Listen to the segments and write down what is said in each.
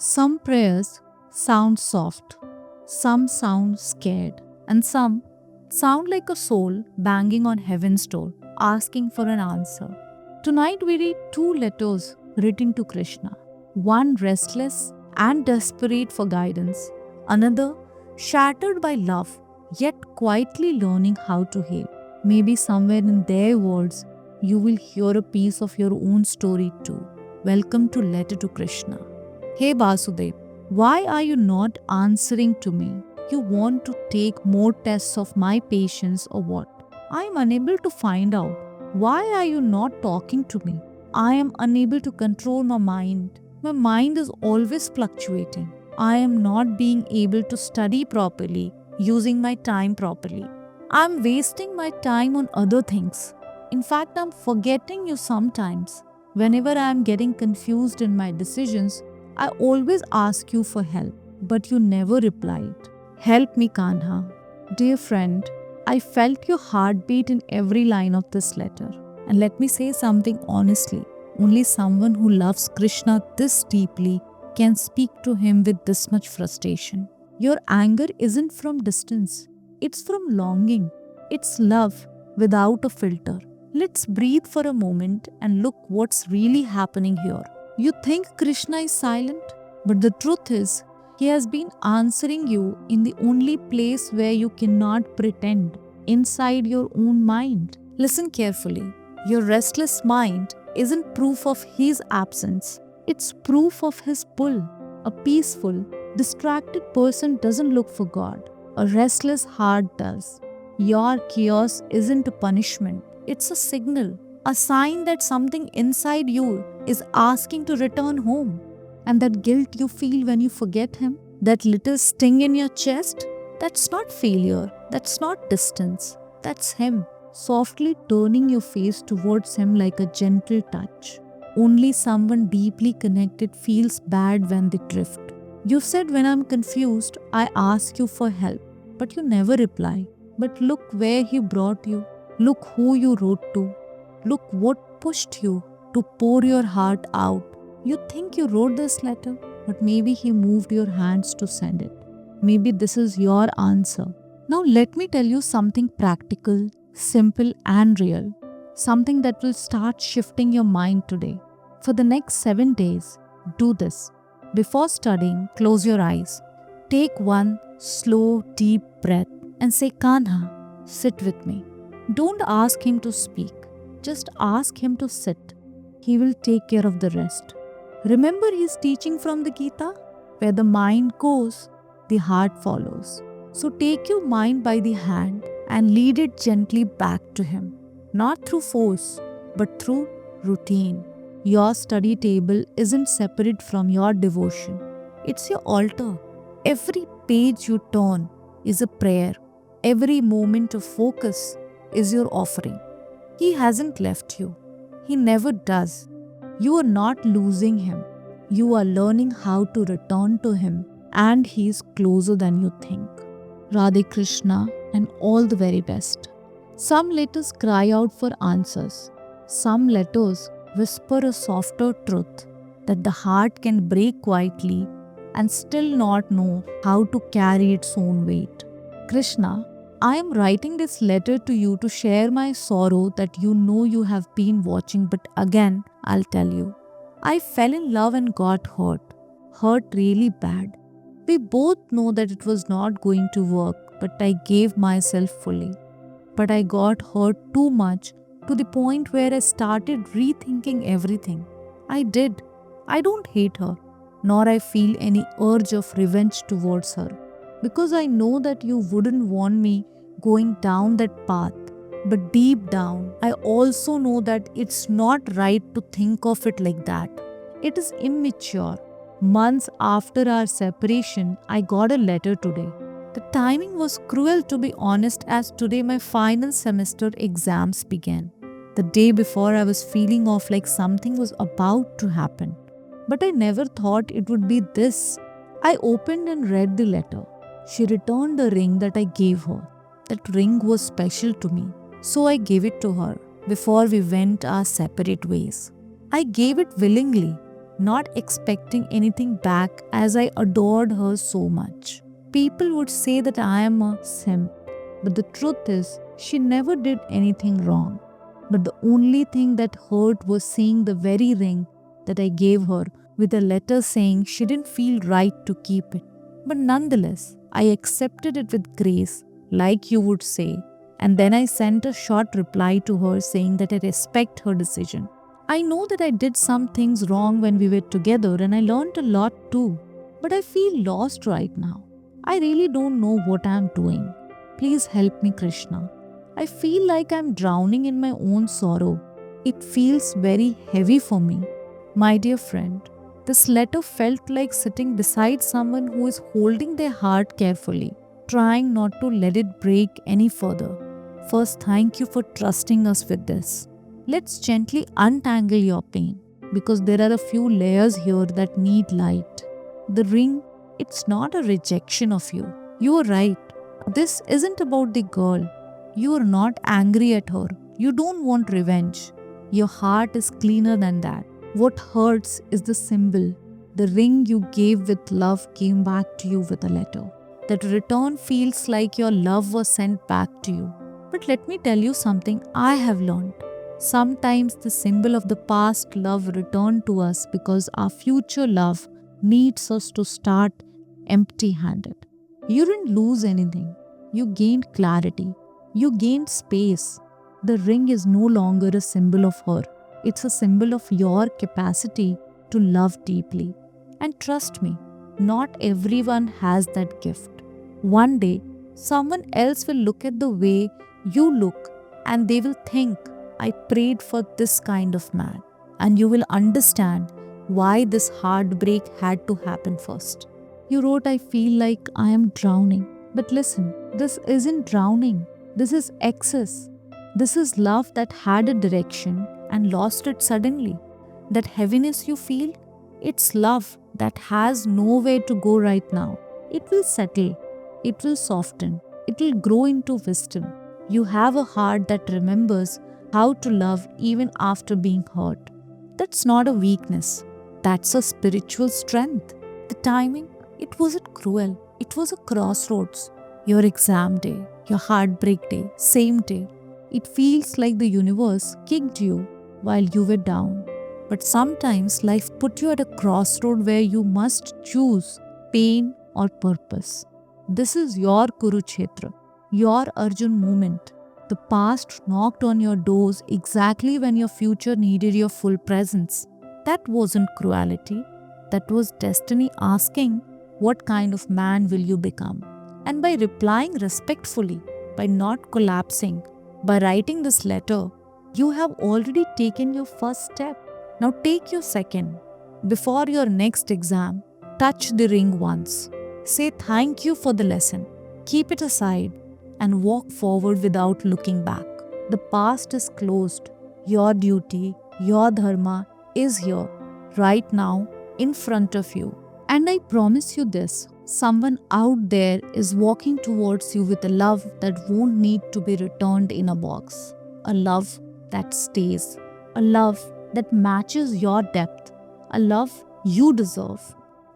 Some prayers sound soft, some sound scared, and some sound like a soul banging on heaven's door, asking for an answer. Tonight we read two letters written to Krishna, one restless and desperate for guidance, another shattered by love, yet quietly learning how to heal. Maybe somewhere in their words, you will hear a piece of your own story too. Welcome to Letter to Krishna. Hey Basudev, why are you not answering to me? You want to take more tests of my patience or what? I am unable to find out. Why are you not talking to me? I am unable to control my mind. My mind is always fluctuating. I am not being able to study properly, using my time properly. I am wasting my time on other things. In fact, I am forgetting you sometimes. Whenever I am getting confused in my decisions, I always ask you for help, but you never replied. Help me, Kanha. Dear friend, I felt your heartbeat in every line of this letter. And let me say something honestly. Only someone who loves Krishna this deeply can speak to him with this much frustration. Your anger isn't from distance, it's from longing. It's love without a filter. Let's breathe for a moment and look what's really happening here. You think Krishna is silent, but the truth is, he has been answering you in the only place where you cannot pretend, inside your own mind. Listen carefully. Your restless mind isn't proof of his absence, it's proof of his pull. A peaceful, distracted person doesn't look for God, a restless heart does. Your chaos isn't a punishment, it's a signal, a sign that something inside you is asking to return home. And that guilt you feel when you forget him, that little sting in your chest, that's not failure, that's not distance, that's him, softly turning your face towards him like a gentle touch. Only someone deeply connected feels bad when they drift. You said, when I'm confused, I ask you for help, but you never reply. But look where he brought you. Look who you wrote to. Look what pushed you to pour your heart out. You think you wrote this letter, but maybe he moved your hands to send it. Maybe this is your answer. Now let me tell you something practical, simple and real. Something that will start shifting your mind today. For the next 7 days, do this. Before studying, close your eyes. Take one slow, deep breath and say, Kanha, sit with me. Don't ask him to speak. Just ask him to sit. He will take care of the rest. Remember his teaching from the Gita? Where the mind goes, the heart follows. So take your mind by the hand and lead it gently back to him. Not through force, but through routine. Your study table isn't separate from your devotion. It's your altar. Every page you turn is a prayer. Every moment of focus is your offering. He hasn't left you. He never does. You are not losing him. You are learning how to return to him, and he is closer than you think. Radhe Krishna and all the very best. Some letters cry out for answers. Some letters whisper a softer truth that the heart can break quietly and still not know how to carry its own weight. Krishna, I am writing this letter to you to share my sorrow that you know you have been watching, but again, I'll tell you. I fell in love and got hurt. Hurt really bad. We both know that it was not going to work, but I gave myself fully. But I got hurt too much to the point where I started rethinking everything. I did. I don't hate her, nor I feel any urge of revenge towards her. Because I know that you wouldn't want me going down that path. But deep down, I also know that it's not right to think of it like that. It is immature. Months after our separation, I got a letter today. The timing was cruel, to be honest, as today my final semester exams began. The day before, I was feeling off like something was about to happen. But I never thought it would be this. I opened and read the letter. She returned the ring that I gave her. That ring was special to me, so I gave it to her before we went our separate ways. I gave it willingly, not expecting anything back as I adored her so much. People would say that I am a simp, but the truth is, she never did anything wrong. But the only thing that hurt was seeing the very ring that I gave her with a letter saying she didn't feel right to keep it. But nonetheless, I accepted it with grace, like you would say, and then I sent a short reply to her saying that I respect her decision. I know that I did some things wrong when we were together and I learned a lot too, but I feel lost right now. I really don't know what I am doing. Please help me, Krishna. I feel like I'm drowning in my own sorrow. It feels very heavy for me. My dear friend, this letter felt like sitting beside someone who is holding their heart carefully, trying not to let it break any further. First, thank you for trusting us with this. Let's gently untangle your pain because there are a few layers here that need light. The ring, it's not a rejection of you. You are right. This isn't about the girl. You are not angry at her. You don't want revenge. Your heart is cleaner than that. What hurts is the symbol. The ring you gave with love came back to you with a letter. That return feels like your love was sent back to you. But let me tell you something I have learned. Sometimes the symbol of the past love returned to us because our future love needs us to start empty handed. You didn't lose anything. You gained clarity. You gained space. The ring is no longer a symbol of her. It's a symbol of your capacity to love deeply. And trust me, not everyone has that gift. One day, someone else will look at the way you look and they will think, I prayed for this kind of man. And you will understand why this heartbreak had to happen first. You wrote, I feel like I am drowning. But listen, this isn't drowning. This is excess. This is love that had a direction and lost it suddenly. That heaviness you feel, it's love that has nowhere to go right now. It will settle. It will soften. It will grow into wisdom. You have a heart that remembers how to love even after being hurt. That's not a weakness. That's a spiritual strength. The timing, it wasn't cruel. It was a crossroads. Your exam day, your heartbreak day, same day. It feels like the universe kicked you while you were down. But sometimes life put you at a crossroad where you must choose pain or purpose. This is your Kurukshetra, your Arjun moment. The past knocked on your doors exactly when your future needed your full presence. That wasn't cruelty. That was destiny asking, what kind of man will you become? And by replying respectfully, by not collapsing, by writing this letter, you have already taken your first step. Now take your second. Before your next exam, touch the ring once. Say thank you for the lesson. Keep it aside and walk forward without looking back. The past is closed. Your duty, your dharma is here, right now, in front of you. And I promise you this, someone out there is walking towards you with a love that won't need to be returned in a box. A love that stays. A love that matches your depth. A love you deserve.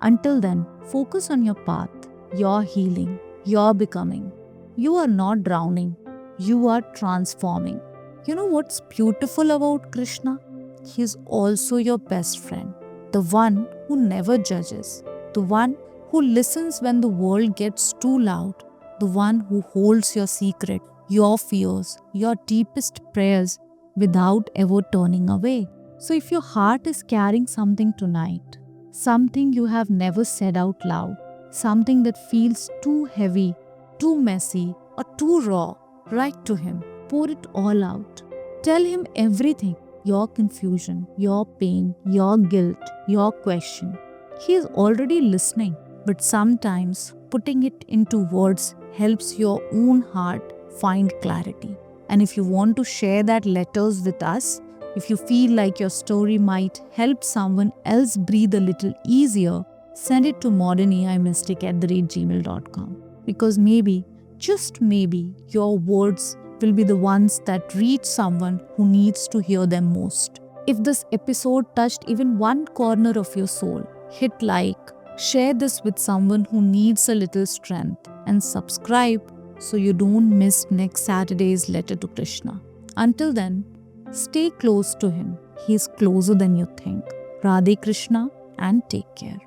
Until then, focus on your path, your healing, your becoming. You are not drowning. You are transforming. You know what's beautiful about Krishna? He is also your best friend. The one who never judges. The one who listens when the world gets too loud. The one who holds your secret, your fears, your deepest prayers without ever turning away. So if your heart is carrying something tonight, something you have never said out loud, something that feels too heavy, too messy, or too raw, write to him. Pour it all out. Tell him everything. Your confusion, your pain, your guilt, your question. He is already listening, but sometimes putting it into words helps your own heart find clarity. And if you want to share that letters with us, if you feel like your story might help someone else breathe a little easier, send it to modernaimystic@gmail.com. Because maybe, just maybe, your words will be the ones that reach someone who needs to hear them most. If this episode touched even one corner of your soul, hit like, share this with someone who needs a little strength, and subscribe so you don't miss next Saturday's letter to Krishna. Until then, stay close to him. He is closer than you think. Radhe Krishna and take care.